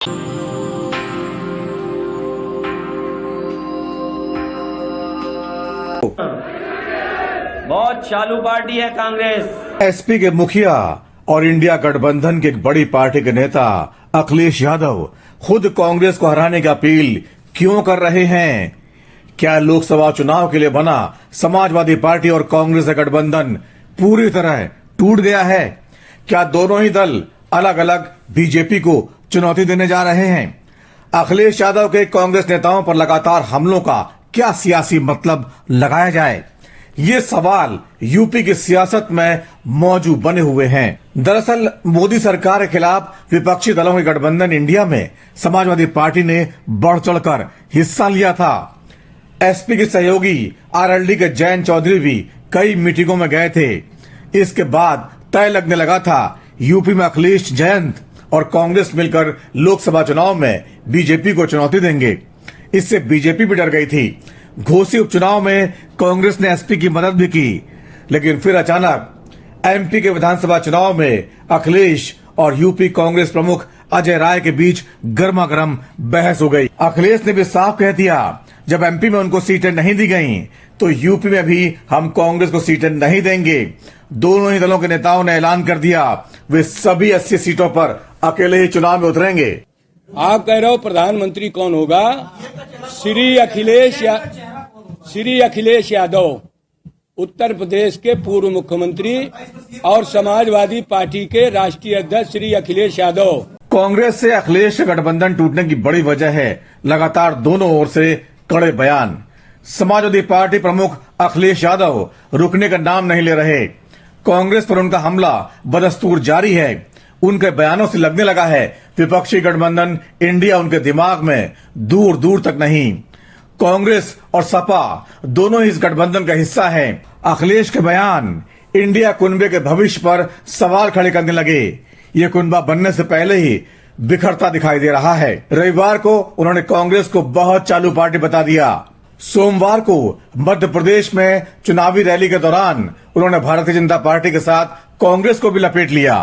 बहुत चालू पार्टी है कांग्रेस। एसपी के मुखिया और इंडिया गठबंधन के एक बड़ी पार्टी के नेता अखिलेश यादव खुद कांग्रेस को हराने की अपील क्यों कर रहे हैं? क्या लोकसभा चुनाव के लिए बना समाजवादी पार्टी और कांग्रेस का गठबंधन पूरी तरह टूट गया है? क्या दोनों ही दल अलग अलग बीजेपी को चुनौती देने जा रहे हैं? अखिलेश यादव के कांग्रेस नेताओं पर लगातार हमलों का क्या सियासी मतलब लगाया जाए, ये सवाल यूपी की सियासत में मौजूद बने हुए हैं। दरअसल मोदी सरकार के खिलाफ विपक्षी दलों के गठबंधन इंडिया में समाजवादी पार्टी ने बढ़ चढ़कर हिस्सा लिया था। एसपी के सहयोगी आरएलडी के जयंत चौधरी भी कई मीटिंगों में गए थे। इसके बाद तय लगने लगा था यूपी में अखिलेश, जयंत और कांग्रेस मिलकर लोकसभा चुनाव में बीजेपी को चुनौती देंगे। इससे बीजेपी भी डर गई थी। घोसी उपचुनाव में कांग्रेस ने एसपी की मदद भी की, लेकिन फिर अचानक एमपी के विधानसभा चुनाव में अखिलेश और यूपी कांग्रेस प्रमुख अजय राय के बीच गर्मा गर्म बहस हो गई। अखिलेश ने भी साफ कह दिया, जब एमपी में उनको सीटें नहीं दी गईं, तो यूपी में भी हम कांग्रेस को सीटें नहीं देंगे। दोनों ही दलों के नेताओं ने ऐलान कर दिया वे सभी 80 सीटों पर अकेले ही चुनाव में उतरेंगे। आप कह रहे हो प्रधानमंत्री कौन होगा? श्री अखिलेश यादव, उत्तर प्रदेश के पूर्व मुख्यमंत्री और समाजवादी पार्टी के राष्ट्रीय अध्यक्ष श्री अखिलेश यादव। कांग्रेस से अखिलेश का गठबंधन टूटने की बड़ी वजह है लगातार दोनों ओर से कड़े बयान। समाजवादी पार्टी प्रमुख अखिलेश यादव रुकने का नाम नहीं ले रहे। कांग्रेस पर उनका हमला बदस्तूर जारी है। उनके बयानों से लगने लगा है विपक्षी गठबंधन इंडिया उनके दिमाग में दूर दूर तक नहीं। कांग्रेस और सपा दोनों ही इस गठबंधन का हिस्सा हैं। अखिलेश के बयान इंडिया कुनबे के भविष्य पर सवाल खड़े करने लगे। ये कुनबा बनने से पहले ही बिखरता दिखाई दे रहा है। रविवार को उन्होंने कांग्रेस को बहुत चालू पार्टी बता दिया। सोमवार को मध्य प्रदेश में चुनावी रैली के दौरान उन्होंने भारतीय जनता पार्टी के साथ कांग्रेस को भी लपेट लिया।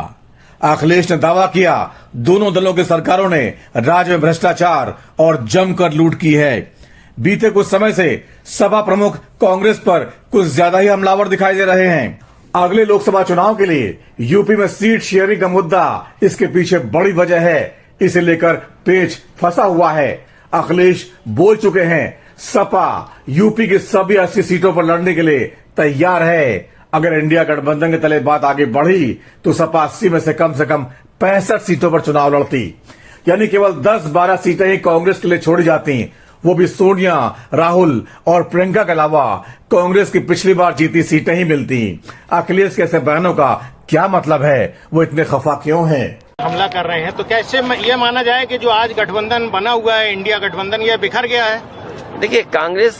अखिलेश ने दावा किया दोनों दलों की सरकारों ने राज्य में भ्रष्टाचार और जमकर लूट की है। बीते कुछ समय से सपा प्रमुख कांग्रेस पर कुछ ज्यादा ही हमलावर दिखाई दे रहे हैं। अगले लोकसभा चुनाव के लिए यूपी में सीट शेयरिंग का मुद्दा इसके पीछे बड़ी वजह है। इसे लेकर पेच फंसा हुआ है। अखिलेश बोल चुके हैं सपा यूपी की सभी 80 सीटों पर लड़ने के लिए तैयार है। अगर इंडिया गठबंधन के तले बात आगे बढ़ी तो सपा 80 में से कम 65 सीटों पर चुनाव लड़ती, यानी केवल 10-12 सीटें ही कांग्रेस के लिए छोड़ी जाती, वो भी सोनिया, राहुल और प्रियंका के अलावा कांग्रेस की पिछली बार जीती सीटें ही मिलती। अखिलेश के ऐसे बयानों का क्या मतलब है? वो इतने खफा क्यों हैं? हमला कर रहे हैं तो कैसे ये माना जाए कि जो आज गठबंधन बना हुआ है इंडिया गठबंधन, ये बिखर गया है? देखिए, कांग्रेस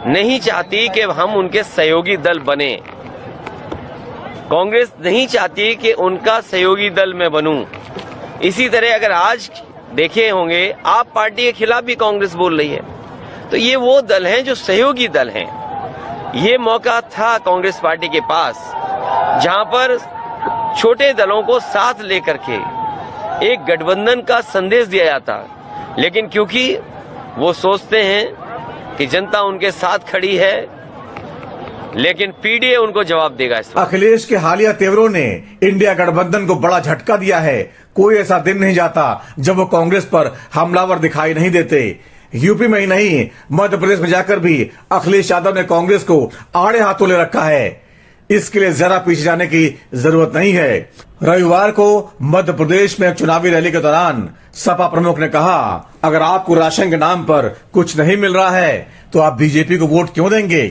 नहीं चाहती कि हम उनके सहयोगी दल बने। कांग्रेस नहीं चाहती कि उनका सहयोगी दल में बनूं। इसी तरह अगर आज देखे होंगे आप पार्टी के खिलाफ भी कांग्रेस बोल रही है, तो ये वो दल हैं जो सहयोगी दल हैं। ये मौका था कांग्रेस पार्टी के पास जहां पर छोटे दलों को साथ लेकर के एक गठबंधन का संदेश दिया जाता, लेकिन क्योंकि वो सोचते हैं कि जनता उनके साथ खड़ी है, लेकिन पीडीए उनको जवाब देगा। अखिलेश के हालिया तेवरों ने इंडिया गठबंधन को बड़ा झटका दिया है। कोई ऐसा दिन नहीं जाता जब वो कांग्रेस पर हमलावर दिखाई नहीं देते। यूपी में ही नहीं, मध्य प्रदेश में जाकर भी अखिलेश यादव ने कांग्रेस को आड़े हाथों ले रखा है। इसके लिए जरा पीछे जाने की जरूरत नहीं है। रविवार को मध्य प्रदेश में चुनावी रैली के दौरान सपा प्रमुख ने कहा, अगर आपको राशन के नाम पर कुछ नहीं मिल रहा है तो आप बीजेपी को वोट क्यों देंगे?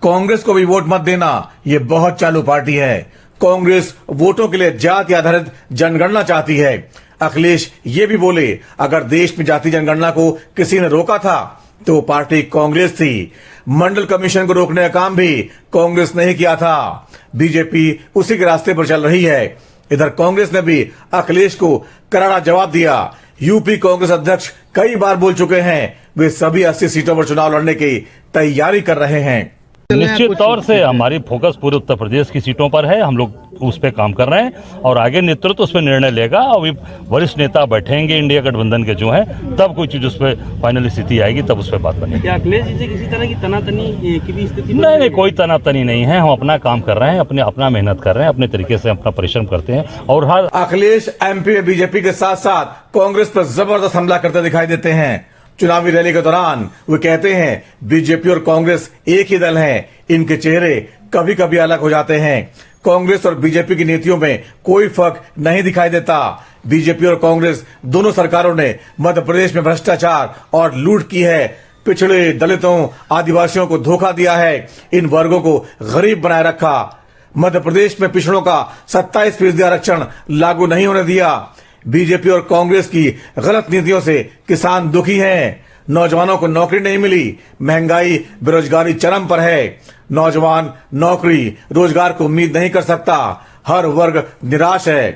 कांग्रेस को भी वोट मत देना, ये बहुत चालू पार्टी है। कांग्रेस वोटों के लिए जाति आधारित जनगणना चाहती है। अखिलेश ये भी बोले, अगर देश में जाति जनगणना को किसी ने रोका था तो पार्टी कांग्रेस थी। मंडल कमीशन को रोकने का काम भी कांग्रेस ने ही किया था। बीजेपी उसी के रास्ते पर चल रही है। इधर कांग्रेस ने भी अखिलेश को करारा जवाब दिया। यूपी कांग्रेस अध्यक्ष कई बार बोल चुके हैं वे सभी 80 सीटों पर चुनाव लड़ने की तैयारी कर रहे हैं। निश्चित तौर से हमारी फोकस पूरे उत्तर प्रदेश की सीटों पर है। हम लोग उस पर काम कर रहे हैं और आगे नेतृत्व उस पर निर्णय लेगा। अभी वरिष्ठ नेता बैठेंगे इंडिया गठबंधन के जो हैं, तब कोई चीज उस पर फाइनल स्थिति आएगी, तब उस पर बात बनेगी। क्या अखिलेश जी से किसी तरह की तनातनी की भी स्थिति? नहीं, कोई तनातनी नहीं है। हम अपना काम कर रहे हैं, अपना मेहनत कर रहे हैं, अपने तरीके से अपना परिश्रम करते हैं। और हर अखिलेश एमपी में बीजेपी के साथ साथ कांग्रेस पर जबरदस्त हमला करते दिखाई देते हैं। चुनावी रैली के दौरान वो कहते हैं बीजेपी और कांग्रेस एक ही दल है, इनके चेहरे कभी कभी अलग हो जाते हैं। कांग्रेस और बीजेपी की नीतियों में कोई फर्क नहीं दिखाई देता। बीजेपी और कांग्रेस दोनों सरकारों ने मध्य प्रदेश में भ्रष्टाचार और लूट की है, पिछड़े, दलितों, आदिवासियों को धोखा दिया है, इन वर्गों को गरीब बनाए रखा। मध्य प्रदेश में पिछड़ों का 27% आरक्षण लागू नहीं होने दिया। बीजेपी और कांग्रेस की गलत नीतियों से किसान दुखी हैं, नौजवानों को नौकरी नहीं मिली, महंगाई, बेरोजगारी चरम पर है। नौजवान नौकरी, रोजगार को उम्मीद नहीं कर सकता, हर वर्ग निराश है।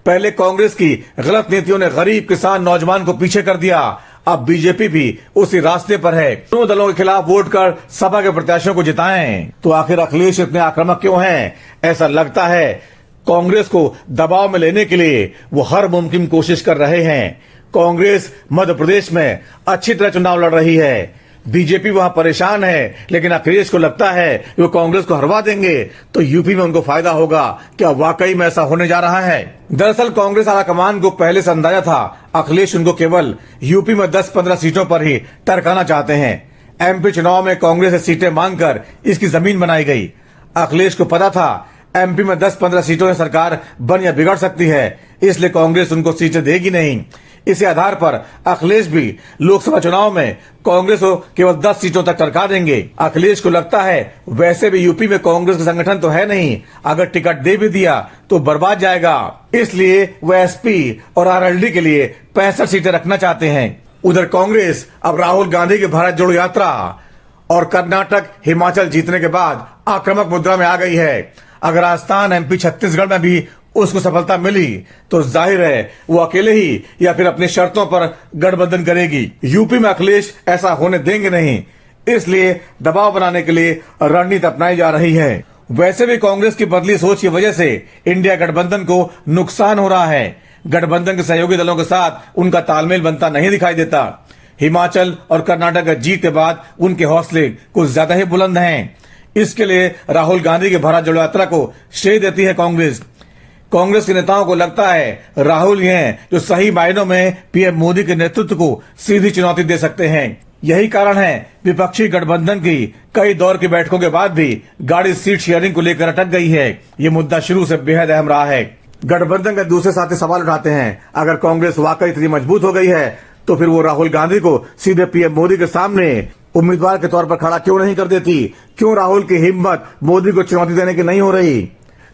पहले कांग्रेस की गलत नीतियों ने गरीब, किसान, नौजवान को पीछे कर दिया। अब बीजेपी भी उसी रास्ते पर है। दोनों दलों के खिलाफ वोट कर सपा के प्रत्याशियों को जिताएं। तो आखिर अखिलेश इतने आक्रामक क्यों हैं? ऐसा लगता है कांग्रेस को दबाव में लेने के लिए वो हर मुमकिन कोशिश कर रहे हैं। कांग्रेस मध्य प्रदेश में अच्छी तरह चुनाव लड़ रही है, बीजेपी वहां परेशान है, लेकिन अखिलेश को लगता है कि वो कांग्रेस को हरवा देंगे तो यूपी में उनको फायदा होगा। क्या वाकई में ऐसा होने जा रहा है? दरअसल कांग्रेस आलाकमान को पहले से अंदाजा था अखिलेश उनको केवल यूपी में 10-15 सीटों पर ही टरकाना चाहते हैं। एमपी चुनाव में कांग्रेस से सीटें मांगकर इसकी जमीन बनाई गई। अखिलेश को पता था एमपी में 10-15 सीटों में सरकार बन या बिगड़ सकती है, इसलिए कांग्रेस उनको सीटें देगी नहीं। इसी आधार पर अखिलेश भी लोकसभा चुनाव में कांग्रेस को केवल 10 सीटों तक टरका देंगे। अखिलेश को लगता है वैसे भी यूपी में कांग्रेस का संगठन तो है नहीं, अगर टिकट दे भी दिया तो बर्बाद जाएगा, इसलिए वह एसपी और आरएलडी के लिए 65 सीटें रखना चाहते हैं। उधर कांग्रेस अब राहुल गांधी की भारत जोड़ो यात्रा और कर्नाटक, हिमाचल जीतने के बाद आक्रामक मुद्रा में आ गई है। अगर राजस्थान, एमपी, छत्तीसगढ़ में भी उसको सफलता मिली तो जाहिर है वो अकेले ही या फिर अपनी शर्तों पर गठबंधन करेगी। यूपी में अखिलेश ऐसा होने देंगे नहीं, इसलिए दबाव बनाने के लिए रणनीति अपनाई जा रही है। वैसे भी कांग्रेस की बदली सोच की वजह से इंडिया गठबंधन को नुकसान हो रहा है। गठबंधन के सहयोगी दलों के साथ उनका तालमेल बनता नहीं दिखाई देता। हिमाचल और कर्नाटक की जीत के बाद उनके हौसले कुछ ज्यादा ही बुलंद हैं। इसके लिए राहुल गांधी की भारत जोड़ो यात्रा को श्रेय देती है कांग्रेस। कांग्रेस के नेताओं को लगता है राहुल ही हैं जो सही मायनों में पीएम मोदी के नेतृत्व को सीधी चुनौती दे सकते हैं। यही कारण है विपक्षी गठबंधन की कई दौर की बैठकों के बाद भी गाड़ी सीट शेयरिंग को लेकर अटक गई है। ये मुद्दा शुरू से बेहद अहम रहा है। गठबंधन के दूसरे साथी सवाल उठाते हैं, अगर कांग्रेस वाकई इतनी मजबूत हो गई है तो फिर वो राहुल गांधी को सीधे पीएम मोदी के सामने उम्मीदवार के तौर पर खड़ा क्यों नहीं कर देती? क्यों राहुल की हिम्मत मोदी को चुनौती देने की नहीं हो रही?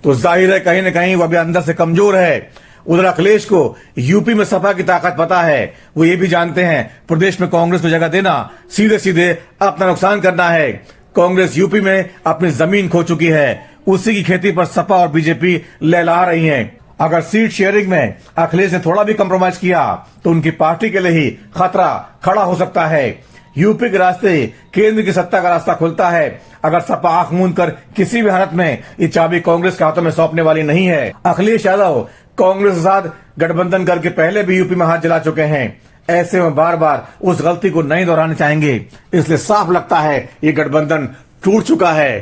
तो जाहिर है कहीं न कहीं वह भी अंदर से कमजोर है। उधर अखिलेश को यूपी में सपा की ताकत पता है। वो ये भी जानते हैं प्रदेश में कांग्रेस को जगह देना सीधे सीधे अपना नुकसान करना है। कांग्रेस यूपी में अपनी जमीन खो चुकी है, उसी की खेती पर सपा और बीजेपी लहला रही हैं। अगर सीट शेयरिंग में अखिलेश ने थोड़ा भी कम्प्रोमाइज किया तो उनकी पार्टी के लिए ही खतरा खड़ा हो सकता है। यूपी के रास्ते केंद्र की सत्ता का रास्ता खुलता है। अगर सपा आंख मूंद कर किसी भी हालत में ये चाबी कांग्रेस के हाथों में सौंपने वाली नहीं है। अखिलेश यादव कांग्रेस के साथ गठबंधन करके पहले भी यूपी में हाथ जला चुके हैं। ऐसे में बार बार उस गलती को नहीं दोहराना चाहेंगे, इसलिए साफ लगता है ये गठबंधन टूट चुका है।